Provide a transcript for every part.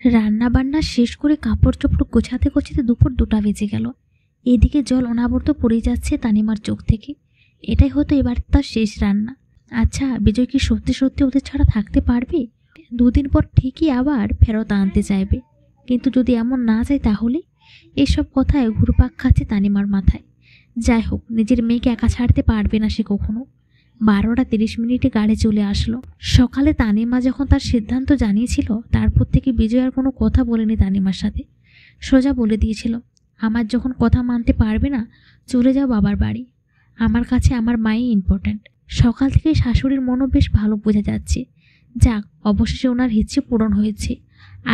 রান্না বান্না শেষ করে কাপড় চোপড় গোছাতে গোছাতে দুপুর 2টা বেজে গেল। এদিকে জল অনাবর্ত পড়ে যাচ্ছে তানিমার চোখ থেকে। এটাই হতো এবার তার শেষ রান্না। আচ্ছা, বিজয় কি সত্যি সত্যি ওদের ছাড়া থাকতে পারবে? 2 দিন পর ঠিকই আবার ফেরত আনতে চাইবে, কিন্তু যদি এমন না যায় তাহলে? এসব কথায় ঘুরপাক খাচ্ছে তানিমার মাথায়। যাই হোক, নিজের মেয়েকে একা ছাড়তে পারবে না সে কখনো। 12টা 30 মিনিটে গাড়ি চলে আসলো। সকালে তানিমা যখন তার সিদ্ধান্ত জানিয়েছিল, তারপর থেকে বিজয় আর কোনো কথা বলেনি তানিমার সাথে। সোজা বলে দিয়েছিল, আমার যখন কথা মানতে পারবে না, চলে যাও বাবার বাড়ি। আমার কাছে আমার মাই ইম্পর্ট্যান্ট। সকাল থেকে শাশুড়ির মনও বেশ ভালো বোঝা যাচ্ছে। যাক, অবশেষে ওনার ইচ্ছে পূরণ হয়েছে,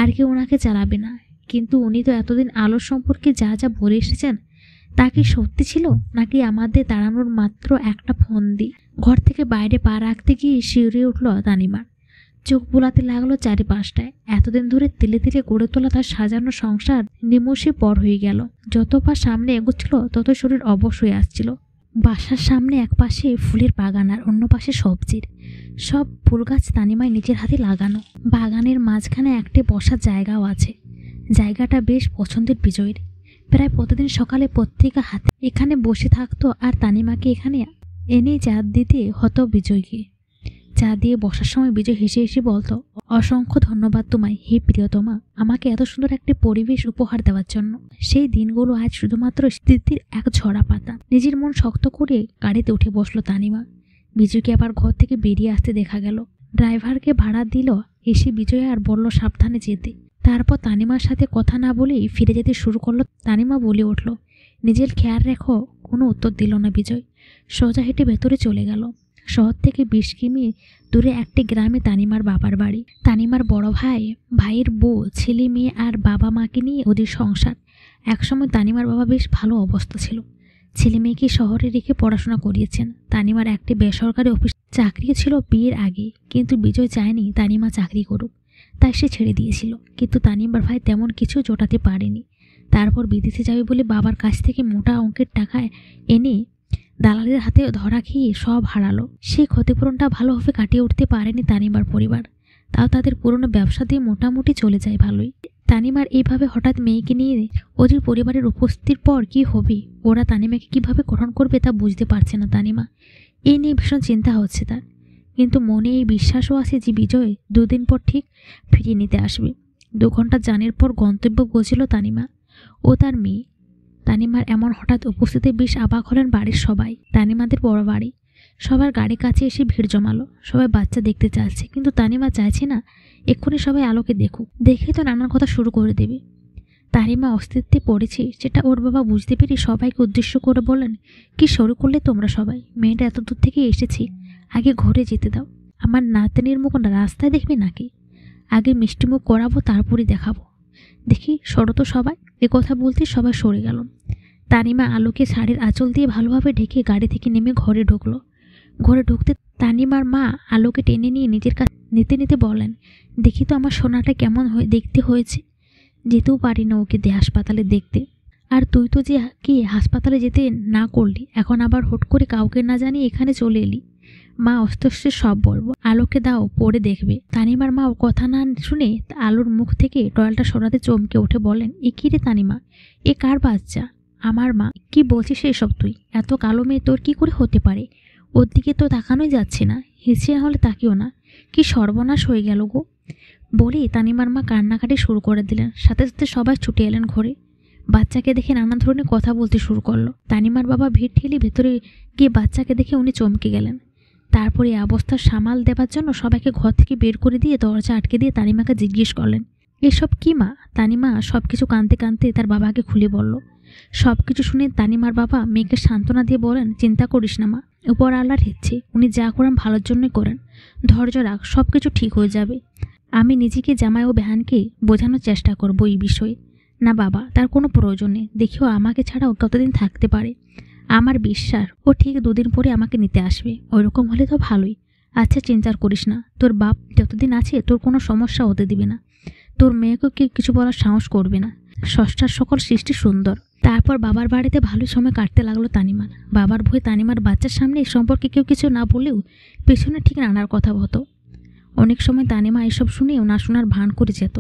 আর কেউ ওনাকে চালাবে না। কিন্তু উনি তো এতদিন আলোর সম্পর্কে যা যা বলে এসেছেন, তা কি সত্যি ছিল, নাকি আমাদের তাড়ানোর মাত্র একটা ফোন দিয়ে? ঘর থেকে বাইরে পা রাখতে গিয়ে শিউরে উঠল তানিমার। চোখ বোলাতে লাগলো চারিপাশটায়। এতদিন ধরে তিলে তিলে গড়ে তোলা তার সাজানো সংসার নিমেষে পর হয়ে গেল। যত পা সামনে এগোচ্ছিল তত শরীর অবশ হয়ে আসছিল। বাসার সামনে এক পাশে ফুলের বাগান আর অন্য পাশে সবজির। সব ফুল গাছ তানিমায় নিজের হাতে লাগানো। বাগানের মাঝখানে একটি বসার জায়গাও আছে। জায়গাটা বেশ পছন্দের বিজয়ের। প্রায় প্রতিদিন সকালে পত্রিকা হাতে এখানে বসে থাকতো, আর তানিমাকে এখানে এনে চা দিতে হতো বিজয়কে। চা দিয়ে বসার সময় বিজয় হেসে হেসে বলতো, অসংখ্য ধন্যবাদ তোমায় হে প্রিয়তমা, আমাকে এত সুন্দর একটি পরিবেশ উপহার দেওয়ার জন্য। সেই দিনগুলো আজ শুধুমাত্র স্মৃতির এক ঝরা পাতা। নিজের মন শক্ত করে গাড়িতে উঠে বসলো তানিমা। বিজয়কে আবার ঘর থেকে বেরিয়ে আসতে দেখা গেল। ড্রাইভারকে ভাড়া দিল, এসে বিজয় আর বলল সাবধানে যেতে। তারপর তানিমার সাথে কথা না বলেই ফিরে যেতে শুরু করলো। তানিমা বলে উঠল, নিজের খেয়াল রেখো। কোনো উত্তর দিল না বিজয়। সোজা হেঁটে ভেতরে চলে গেল। শহর থেকে 20 কিমি দূরে একটি গ্রামে তানিমার বাবার বাড়ি। তানিমার বড় ভাই, ভাইয়ের বউ, ছেলে মেয়ে আর বাবা মাকে নিয়ে ওদের সংসার। একসময় তানিমার বাবা বেশ ভালো অবস্থা ছিল। ছেলে মেয়েকে শহরে রেখে পড়াশোনা করিয়েছেন। তানিমার একটি বেসরকারি অফিস চাকরিও ছিল বিয়ের আগে, কিন্তু বিজয় চায়নি তানিমা চাকরি করুক, তাই সে ছেড়ে দিয়েছিল। কিন্তু তানিমার ভাই তেমন কিছু জোটাতে পারেনি। তারপর বিদেশে যাবে বলে বাবার কাছ থেকে মোটা অঙ্কের টাকা এনে দালালের হাতে ধরা খেয়ে সব হারালো। সেই ক্ষতিপূরণটা ভালোভাবে কাটিয়ে উঠতে পারেনি তানিমার পরিবার। তাও তাদের পুরনো ব্যবসা দিয়ে মোটামুটি চলে যায় ভালোই। তানিমার এইভাবে হঠাৎ মেয়েকে নিয়ে ওদের পরিবারের উপস্থিতির পর কি হবে, ওরা তানিমাকে কিভাবে গ্রহণ করবে তা বুঝতে পারছে না তানিমা। এই নিয়ে ভীষণ চিন্তা হচ্ছে তার। কিন্তু মনে এই বিশ্বাসও আছে যে বিজয় 2 দিন পর ঠিক ফিরিয়ে নিতে আসবে। 2 ঘন্টা জার্নির পর গন্তব্য পৌঁছিল তানিমা ও তার মেয়ে। তানিমার এমন হঠাৎ উপস্থিতি বেশ অবাক হলেন বাড়ির সবাই। তানিমাদের বড় বাড়ি, সবার গাড়ির কাছে এসে ভিড় জমালো। সবাই বাচ্চা দেখতে চাইছে, কিন্তু তানিমা চাইছে না এক্ষুনি সবাই আলোকে দেখুক, দেখেই তো নানান কথা শুরু করে দেবে। তানিমা অস্তিত্বে পড়েছে সেটা ওর বাবা বুঝতে পেরে সবাইকে উদ্দেশ্য করে বলেন, কি শুরু করলে তোমরা সবাই? মেয়েটা এত দূর থেকে এসেছি, আগে ঘরে যেতে দাও। আমার নাতনির মুখ রাস্তায় দেখবে নাকি? আগে মিষ্টিমুখ করাবো, তারপরে দেখাবো। দেখি সরো তো সবাই। কথা বলতে সবাই সরে গেল। তানিমা আলোকে শাড়ির আঁচল দিয়ে ভালোভাবে ঢেকে গাড়ি থেকে নেমে ঘরে ঢুকলো। ঘরে ঢুকতে তানিমার মা আলোকে টেনে নিয়ে নিজের কাছে নিতে নিতে বলেন, দেখি তো আমার সোনাটা কেমন দেখতে হয়েছে। যেতেও পারি না ওকে হাসপাতালে দেখতে। আর তুই তো যে কি হাসপাতালে যেতে না করলি, এখন আবার হুট করে কাউকে না জানিয়ে এখানে চলে এলি। মা আস্তে আস্তে সব বলবো, আলোকে দাও, পরে দেখবে। তানিমার মা কথা না শুনে আলোর মুখ থেকে টয়ালটা সরাতে চমকে উঠে বলেন, এ কি রে তানিমা, এ কার বাচ্চা? আমার মা। কি বলছিস এসব তুই? এত কালো মেয়ে তোর কি করে হতে পারে? ওর দিকে তো তাকানোই যাচ্ছে না, হিসে হলে তাকিও না। কি সর্বনাশ হয়ে গেল গো। বলেই তানিমার মা কান্নাকাটি শুরু করে দিলেন। সাথে সাথে সবাই ছুটে এলেন ঘরে। বাচ্চাকে দেখে নানা ধরনের কথা বলতে শুরু করলো। তানিমার বাবা ভিড় ঠেলে ভেতরে গিয়ে বাচ্চাকে দেখে উনি চমকে গেলেন। তারপরে এই অবস্থা সামাল দেবার জন্য সবাইকে ঘর থেকে বের করে দিয়ে দরজা আটকে দিয়ে তানিমাকে জিজ্ঞেস করলেন, এসব কি মা? তানিমা সব কিছু কাঁদতে কাঁদতে তার বাবাকে খুলে বলল। সব কিছু শুনে তানিমার বাবা মেয়েকে সান্ত্বনা দিয়ে বলেন, চিন্তা করিস না মা, উপর আল্লাহর ইচ্ছে, উনি যা করেন ভালোর জন্যই করেন। ধৈর্য রাখ, সব কিছু ঠিক হয়ে যাবে। আমি নিজেকে জামাই ও বেহানকে বোঝানোর চেষ্টা করবো এই বিষয়ে। না বাবা, তার কোনো প্রয়োজন নেই। দেখিও আমাকে ছাড়াও কতদিন থাকতে পারে। আমার বিশ্বাস ও ঠিক 2 দিন পরে আমাকে নিতে আসবে। ওইরকম হলে তো ভালোই। আচ্ছা, চিন্তা করিস না, তোর বাপ যতদিন আছে তোর কোনো সমস্যা হতে দিবে না। তোর মেয়েকে কেউ কিছু বলার সাহস করবে না। ষষ্ঠার সকল সৃষ্টি সুন্দর। তারপর বাবার বাড়িতে ভালো সময় কাটতে লাগলো তানিমার। বাবার ভয়ে তানিমার বাচ্চার সামনে এই সম্পর্কে কেউ কিছু না বলেও পেছনে ঠিক নানার কথা হতো। অনেক সময় তানিমা এসব শুনেও না শোনার ভান করে যেত।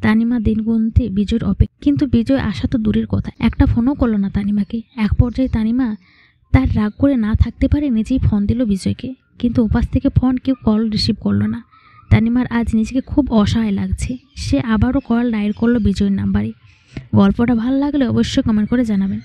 তানিমা দিন গুনতে বিজয়ের অপেক্ষা, কিন্তু বিজয় আসা তো দূরের কথা, একটা ফোনও করলো না তানিমাকে। এক পর্যায়ে তানিমা তার রাগ করে না থাকতে পারে নিজেই ফোন দিল বিজয়কে, কিন্তু ওপাশ থেকে ফোন কেউ কল রিসিভ করলো না। তানিমার আজ নিজেকে খুব অসহায় লাগছে। সে আবারও কল ডায়াল করলো বিজয়ের নাম্বারে। গল্পটা ভালো লাগলে অবশ্যই কমেন্ট করে জানাবেন।